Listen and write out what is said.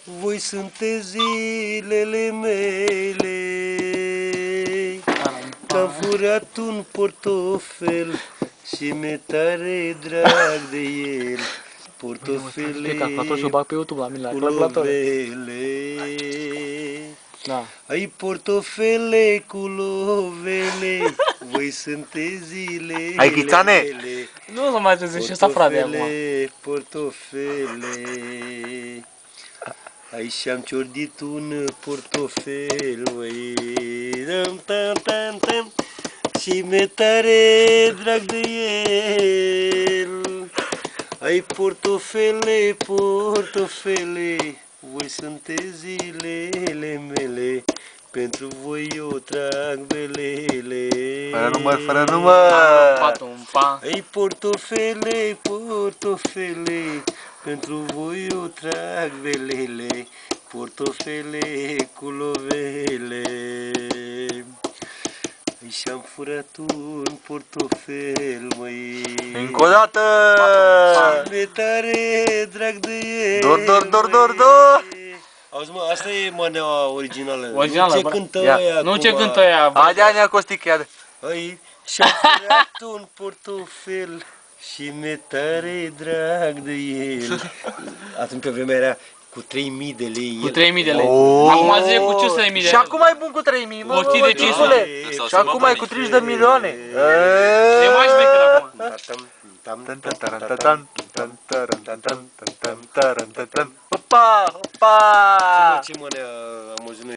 voi sunteți zilele mele. Că-am furat un portofel și mi-e tare drag de el. Portofele cu lovele. Da. Ai portofele cu lovele, voi sunteți zilele Ai ghițane? mele. Nu să mai trezesc și ăsta, frate, acum. Portofele. Aici am ciordit un portofel, băi. Tam. Și mi-e tare drag de el. Ai portofele, voi sunteți zilele mele. Pentru voi eu trag belele. Fără număr. Ai portofele, pentru voi eu trag belele. Portofele cu lovele. Și-am furat un portofel, măi. Încă o dată. Mi-e tare drag de el. Dor. Auzi, mă, asta e maneaua originală. Originală, nu ce bă. cântă Ia. ăia Nu acum. ce cântă aia, bă. Haide, Anea Costic, ia. Ai, și-am furat un portofel și mi-e tare drag de el. Atunci pe vremea era cu 3000 de lei. Cu 3000 de lei. Oh. Acum zice cu 500 de mii de Și lei. acum ai bun cu 3000, mă, 100 de 500. Și acum ai cu 30 de milioane. E mai șmecher acum. Opa! Ce mă ne-a